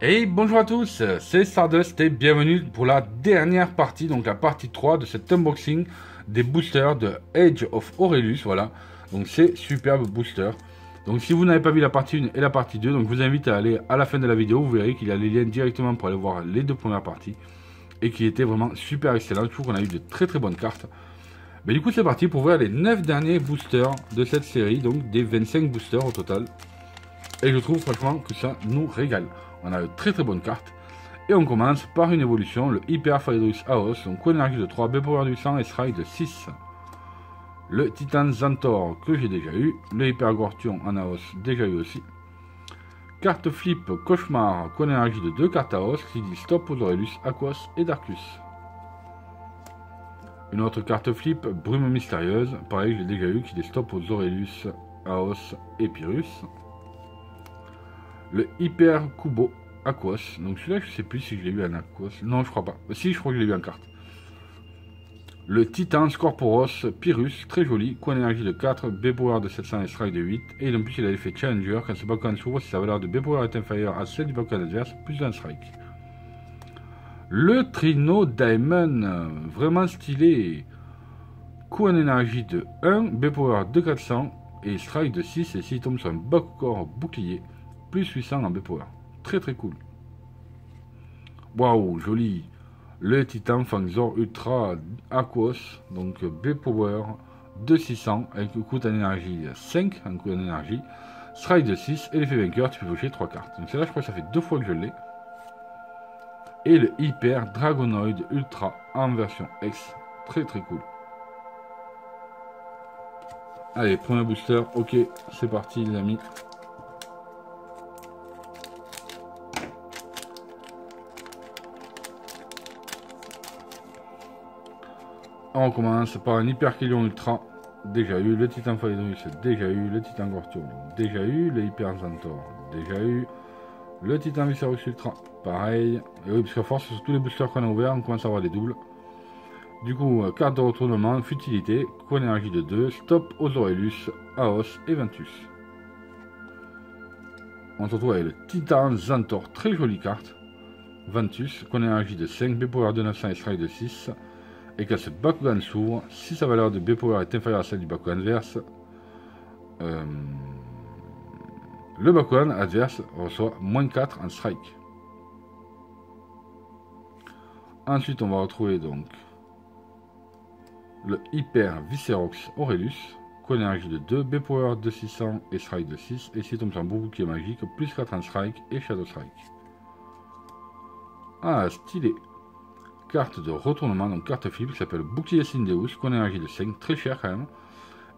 Et bonjour à tous, c'est Stardust et bienvenue pour la dernière partie, donc la partie 3 de cet unboxing des boosters de Age of Aurelius, voilà. Donc c'est superbe booster. Donc si vous n'avez pas vu la partie 1 et la partie 2, donc je vous invite à aller à la fin de la vidéo, vous verrez qu'il y a les liens directement pour aller voir les deux premières parties. Et qui était vraiment super excellent, je trouve qu'on a eu de très très bonnes cartes. Mais du coup c'est parti pour voir les 9 derniers boosters de cette série, donc des 25 boosters au total. Et je trouve franchement que ça nous régale. On a de très très bonnes cartes. Et on commence par une évolution, le Hyper Phaedrus Aos, donc énergie de 3, B-Power du 100 et Strike de 6. Le Titan Zantor que j'ai déjà eu, le Hyper Gortion en Aos déjà eu aussi. Carte flip Cauchemar, énergie de 2 cartes Aos qui dit stop aux Aurelius, Aquos et Darkus. Une autre carte flip, Brume Mystérieuse, pareil je l'ai déjà eu, qui dit stop aux Aurelius, Aos et Pyrrhus. Le Hyper Kubo Aquos. Donc celui-là, je sais plus si je l'ai eu en Aquos. Non, je crois pas. Si, je crois que je l'ai eu en carte. Le Titan Scorporos Pyrrhus, très joli. Coin d'énergie de 4, B-Power de 700 et Strike de 8. Et en plus, il a l'effet Challenger. Quand ce Bakugan s'ouvre, si sa valeur de B-Power est inférieure à celle du Bakugan adverse, plus un Strike. Le Trino Diamond, vraiment stylé. Coin d'énergie de 1, B-Power de 400 et Strike de 6. Et s'il tombe sur un Bakugan bouclier, plus 800 en B-Power. Très très cool. Waouh, joli. Le Titan Fangzor Ultra Aquos, donc B-Power de 600 avec le coût en énergie 5, un coût en énergie. Strike de 6 et l'effet vainqueur, tu peux piocher 3 cartes. Donc c'est là, je crois que ça fait 2 fois que je l'ai. Et le Hyper Dragonoid Ultra en version X, très très cool. Allez, premier booster, ok, c'est parti les amis. On commence par un Hyperkélion Ultra, déjà eu, le Titan Phaedrus, déjà eu, le Titan Gortion, déjà eu, le Hyper Zantor, déjà eu, le Titan Viscerux Ultra, pareil, et oui, parce qu'à force, sur tous les boosters qu'on a ouverts, on commence à avoir des doubles. Du coup, carte de retournement, futilité, coin d'énergie de 2, stop aux Aurelius, Aos et Ventus. On se retrouve avec le Titan Zantor, très jolie carte, Ventus, coin d'énergie de 5, B-Power de 900 et Strike de 6. Et quand ce Bakugan s'ouvre, si sa valeur de B-Power est inférieure à celle du Bakugan adverse, le Bakugan adverse reçoit moins 4 en Strike. Ensuite, on va retrouver donc le Hyper Viscerox Aurelius, énergie de 2, B-Power de 600 et Strike de 6. Et s'il tombe sur un beau bouclier magique, plus 4 en Strike et Shadow Strike. Ah, stylé! Carte de retournement, donc carte flip, qui s'appelle Bouclier Syndeus, énergie de 5, très cher quand même.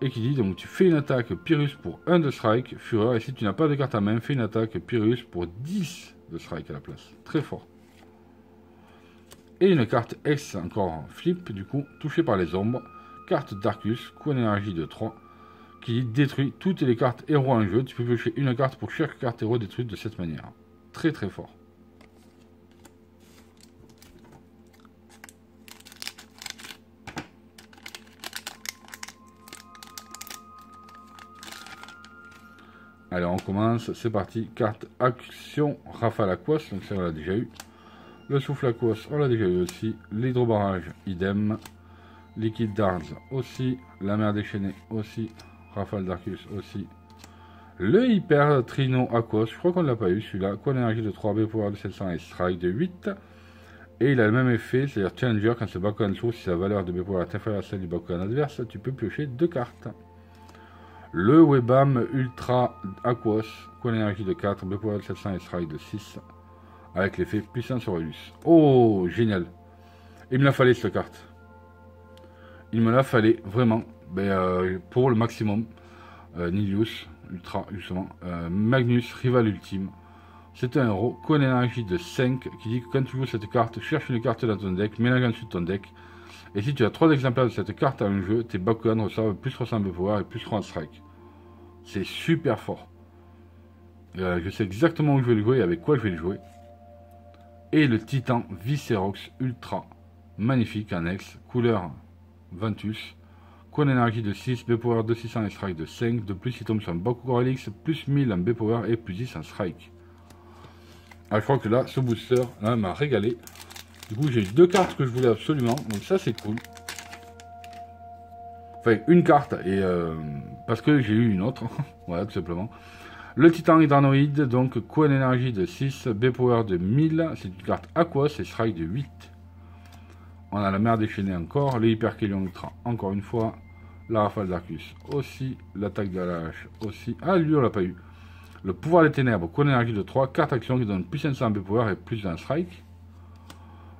Et qui dit donc tu fais une attaque Pyrrhus pour 1 de strike, fureur, et si tu n'as pas de carte à main, fais une attaque Pyrrhus pour 10 de strike à la place. Très fort. Et une carte X encore flip, du coup, touchée par les ombres. Carte Darkus, énergie de 3, qui dit détruit toutes les cartes héros en jeu. Tu peux piocher une carte pour chaque carte héros détruite de cette manière. Très très fort. Allez, on commence, c'est parti. Carte Action Rafale Aquos, donc ça on l'a déjà eu. Le Souffle Aquos, on l'a déjà eu aussi. L'Hydrobarrage, idem. Liquid Dards aussi. La Mer Déchaînée aussi. Rafale Darkus aussi. Le Hyper Trino Aquos, je crois qu'on ne l'a pas eu celui-là. Quoi d'énergie de 3B, Power de 700 et Strike de 8. Et il a le même effet, c'est-à-dire Challenger, quand ce Bakugan s'ouvre, si sa valeur de B-Power est inférieure à celle du Bakugan adverse, tu peux piocher 2 cartes. Le Webam Ultra Aquos, énergie de 4, B-Power de 700 et Strike de 6, avec l'effet Puissance Aurelius. Oh, génial! Il me la fallait cette carte. Il me la fallait, vraiment, pour le maximum. Nilius, Ultra, justement. Magnus, Rival Ultime. C'est un héros, énergie de 5, qui dit que quand tu joues cette carte, cherche une carte dans ton deck, mélange ensuite ton deck. Et si tu as 3 exemplaires de cette carte à un jeu, tes Bakugan reçoivent plus 300 B-Power et plus 3 Strike. C'est super fort. Je sais exactement où je vais le jouer et avec quoi je vais le jouer. Et le Titan Viscerox Ultra. Magnifique annexe. Couleur Ventus. Coin énergie de 6, B-Power de 600 et Strike de 5. De plus, il tombe sur un Bakugan Helix, plus 1000 en B-Power et plus 10 en Strike. Ah, je crois que là, ce booster, là, m'a régalé. Du coup, j'ai 2 cartes que je voulais absolument. Donc ça, c'est cool. Enfin, une carte, et parce que j'ai eu une autre. Voilà, tout simplement. Le Titan Hydranoïde, donc Coin énergie de 6, B-Power de 1000. C'est une carte Aquos et Strike de 8. On a la mer déchaînée encore. Les Hyperkélion Ultra, encore une fois. La Rafale d'Arcus aussi. L'attaque de la hache aussi. Ah, lui, on l'a pas eu. Le pouvoir des ténèbres, Coin énergie de 3. Carte action qui donne plus 500 B-Power et plus d'un Strike.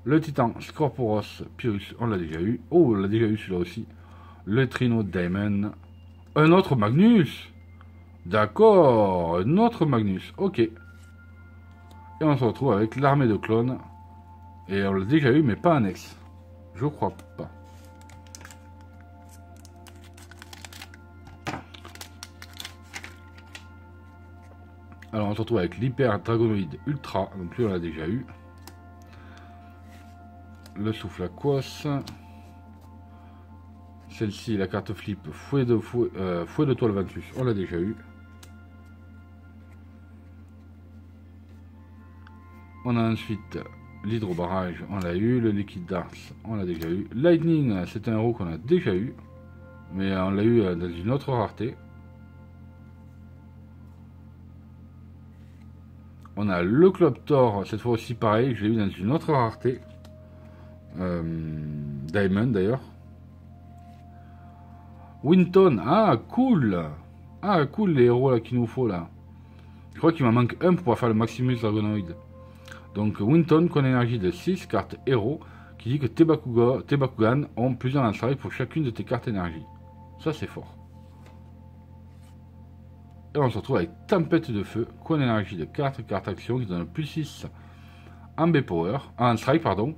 Le Titan Scorporos Pyrrhus, on l'a déjà eu. Oh, on l'a déjà eu celui-là aussi. Le Trino Daemon. Un autre Magnus. D'accord, un autre Magnus. Ok. Et on se retrouve avec l'armée de clones. Et on l'a déjà eu, mais pas annexe. Je crois pas. Alors on se retrouve avec l'Hyper Dragonoïde Ultra. Donc lui on l'a déjà eu. Le Souffle Aquos. Celle-ci, la carte flip, fouet de toile Ventus, on l'a déjà eu. On a ensuite l'hydrobarrage, on l'a eu. Le liquide d'Ars, on l'a déjà eu. Lightning, c'est un héros qu'on a déjà eu. Mais on l'a eu dans une autre rareté. On a le Club Thor, cette fois aussi pareil, je l'ai eu dans une autre rareté. Diamond d'ailleurs. Winton, ah cool. Ah cool les héros là qu'il nous faut là. Je crois qu'il m'en manque un pour pouvoir faire le Maximus Dragonoid. Donc Winton, qu'on énergie de 6, carte héros, qui dit que tes Bakugan ont plusieurs lance-strike pour chacune de tes cartes énergie. Ça c'est fort. Et on se retrouve avec Tempête de Feu, qu'on énergie de 4, carte action, qui donne plus 6 en B-Power, en strike pardon,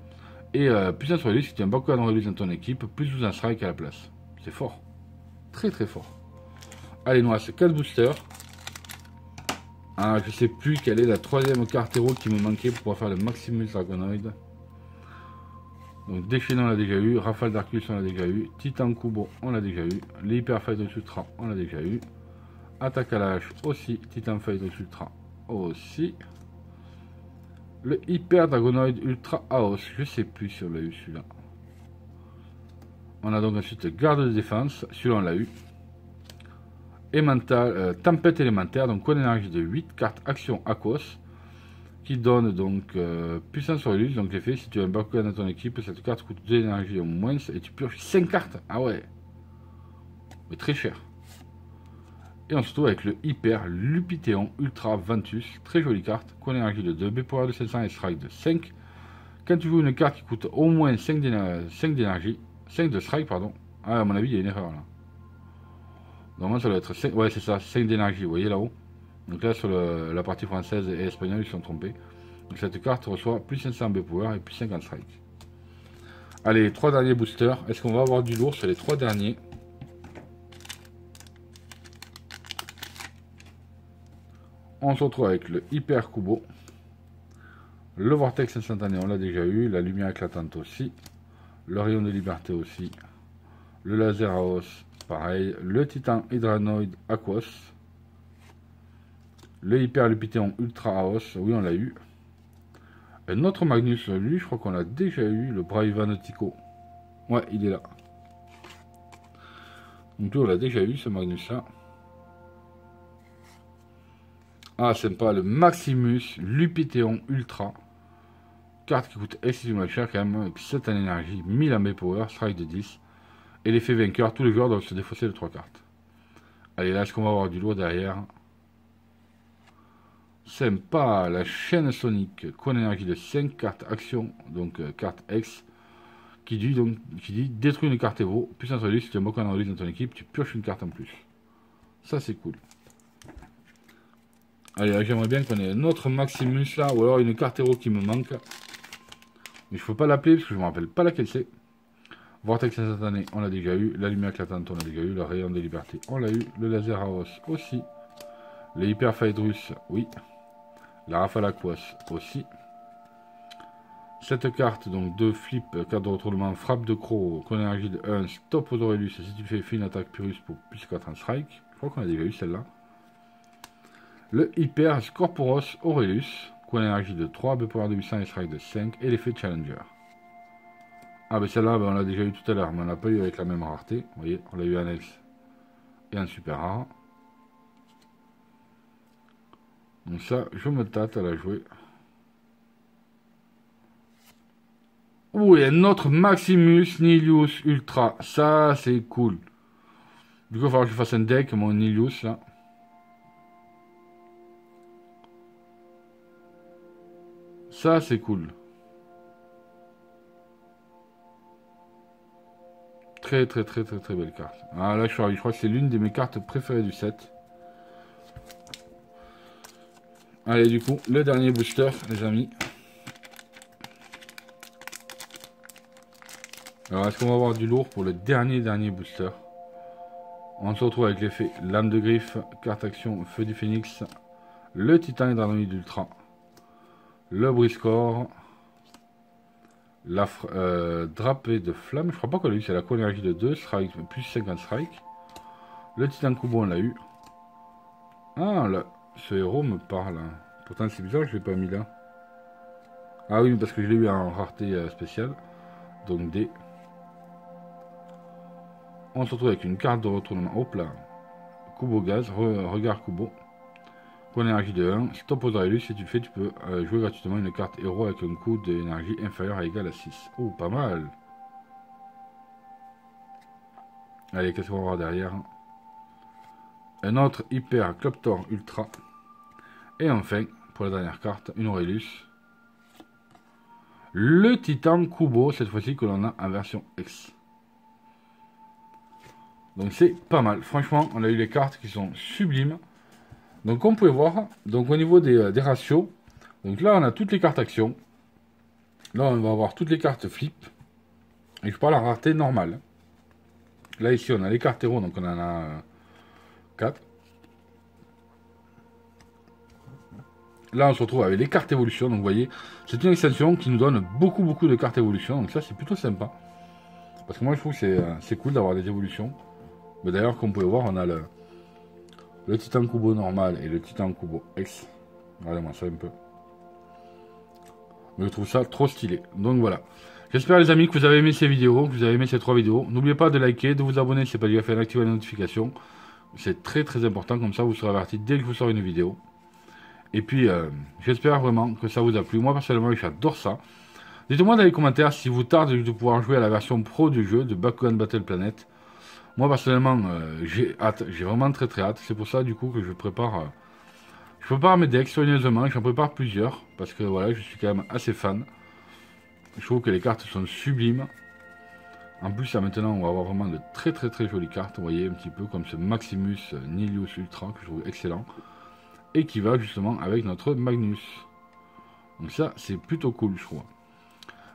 et plus 1 sur release, si tu as un Bakugan release dans ton équipe, plus 12 en strike à la place. C'est fort. Très très fort. Allez, nous reste 4 boosters. Ah, je sais plus quelle est la troisième carte héros qui me manquait pour pouvoir faire le Maximus Dragonoid. Donc Déchaîné on l'a déjà eu, Rafale d'Arcus on l'a déjà eu, Titan Kubo on l'a déjà eu, les Hyper Fight Ultra on l'a déjà eu, Attaque à la hache aussi, Titan Fight Ultra aussi, le Hyper Dragonoid Ultra Aos, je sais plus si on l'a eu celui-là. On a donc ensuite Garde de défense, celui-là on l'a eu. Tempête élémentaire, donc une énergie de 8, carte action Aquos, qui donne donc puissance sur l'use. Donc l'effet, si tu as un Bakugan dans ton équipe, cette carte coûte 2 énergies au moins, et tu pioches 5 cartes. Ah ouais, mais très cher. Et on se retrouve avec le Hyper Lupiteon Ultra Ventus, très jolie carte, qu'on énergie de 2, B-Power de 700 et strike de 5. Quand tu joues une carte qui coûte au moins 5 d'énergie, 5 de strike, pardon, ah, à mon avis, il y a une erreur là. Normalement, ça doit être 5, ouais, c'est ça, 5 d'énergie, vous voyez là-haut. Donc là, sur la partie française et espagnole, ils se sont trompés. Donc cette carte reçoit plus 500 B-Power et plus 50 strike. Allez, les 3 derniers boosters. Est-ce qu'on va avoir du lourd sur les 3 derniers? On se retrouve avec le Hyper Kubo. Le Vortex instantané, on l'a déjà eu. La lumière éclatante aussi. Le rayon de liberté aussi. Le laser à os, pareil. Le Titan Hydranoid Aquos. Le Hyper Lupiteon Ultra Aos, oui on l'a eu. Un autre Magnus, lui je crois qu'on l'a déjà eu, le Braivan Tico. Ouais, il est là. Donc lui on l'a déjà eu ce Magnus là. Ah sympa, le Maximus Lupiteon Ultra. Carte qui coûte excessivement cher quand même, avec 7 en énergie, 1000 en B-Power, strike de 10. Et l'effet vainqueur, tous les joueurs doivent se défausser de 3 cartes. Allez, là est-ce qu'on va avoir du lourd derrière? Sympa, la chaîne sonique, qu'on énergie de 5 cartes action, donc carte X, qui dit détruis une carte héros, puissance release, si tu as un Bakugan release dans ton équipe, tu pioches une carte en plus. Ça c'est cool. Allez, là j'aimerais bien qu'on ait un autre Maximus là, ou alors une carte héros qui me manque. Mais je ne peux pas l'appeler parce que je ne me rappelle pas laquelle c'est. Vortex instantané, on l'a déjà eu. La lumière éclatante, on l'a déjà eu. Le rayon de liberté, on l'a eu. Le laser à os aussi. Le Hyper Fight russe, oui. La Rafale Aquos aussi. Cette carte, donc de flip, carte de retournement, frappe de croc, qu'on énergie de 1, stop aux Aurelius. Si tu fais une attaque Pyrrhus pour plus 4 en strike. Je crois qu'on a déjà eu celle-là. Le Hyper Scorporos Aurelius, Coup d'énergie de 3, B-Power de 800 et strike de 5 et l'effet Challenger. Ah ben celle-là on l'a déjà eu tout à l'heure, mais on l'a pas eu avec la même rareté. Vous voyez, on l'a eu en X et en super rare. Donc ça, je me tâte à la jouer. Ouh, et un autre Maximus Nilius Ultra. Ça, c'est cool. Du coup, il va falloir que je fasse un deck, mon Nilius, là. Ça, c'est cool. Très, très, très, très, très belle carte. Ah, là, je crois que c'est l'une de mes cartes préférées du set. Allez, du coup, le dernier booster, les amis. Alors, est-ce qu'on va avoir du lourd pour le dernier booster? On se retrouve avec l'effet Lame de Griffe, carte action Feu du Phénix, le Titan Hydranoïde Ultra, le Briscore, la Drapée de Flamme, je crois pas qu'on l'a eu, c'est la co-énergie de 2, strike, plus 50 strike. Le Titan Kubo, on l'a eu. Ah, là, ce héros me parle. Pourtant, c'est bizarre, je l'ai pas mis là. Ah oui, parce que je l'ai eu en rareté spéciale. Donc D. On se retrouve avec une carte de retournement. Hop là. Kubo Gaz, regard Kubo. Point d'énergie de 1. Si tu opposes à élu, si tu le fais, tu peux jouer gratuitement une carte héros avec un coût d'énergie inférieur à égal à 6. Oh, pas mal. Allez, qu'est-ce qu'on va voir derrière? Un autre Hyper Cloptor Ultra. Et enfin, pour la dernière carte, une Aurelius. Le Titan Kubo, cette fois-ci que l'on a en version X. Donc c'est pas mal. Franchement, on a eu les cartes qui sont sublimes. Donc comme vous pouvez voir, donc au niveau des ratios, donc là on a toutes les cartes actions. Là on va avoir toutes les cartes flip. Et je parle en rareté normale. Là ici on a les cartes héros, donc on en a 4. Là on se retrouve avec les cartes évolution. Donc vous voyez, c'est une extension qui nous donne beaucoup de cartes évolution. Donc ça c'est plutôt sympa. Parce que moi je trouve que c'est cool d'avoir des évolutions. Mais d'ailleurs comme vous pouvez voir, on a le Titan Kubo normal et le Titan Kubo X. Regardez-moi ça un peu. Mais je trouve ça trop stylé. Donc voilà. J'espère les amis que vous avez aimé ces vidéos, que vous avez aimé ces 3 vidéos. N'oubliez pas de liker, de vous abonner si ce n'est pas déjà fait, d'activer la notification. C'est très important, comme ça vous serez averti dès que je vous sors une vidéo. Et puis j'espère vraiment que ça vous a plu. Moi personnellement j'adore ça. Dites-moi dans les commentaires si vous tarde de pouvoir jouer à la version pro du jeu de Bakugan Battle Planet. Moi personnellement j'ai hâte, j'ai vraiment très hâte. C'est pour ça du coup que je prépare mes decks soigneusement, j'en prépare plusieurs. Parce que voilà, je suis quand même assez fan. Je trouve que les cartes sont sublimes. En plus, là, maintenant, on va avoir vraiment de très jolies cartes. Vous voyez, un petit peu comme ce Maximus Nilius Ultra, que je trouve excellent. Et qui va justement avec notre Magnus. Donc ça, c'est plutôt cool, je trouve.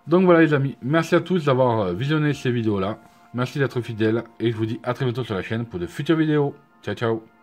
Donc voilà les amis, merci à tous d'avoir visionné ces vidéos-là. Merci d'être fidèles. Et je vous dis à très bientôt sur la chaîne pour de futures vidéos. Ciao, ciao.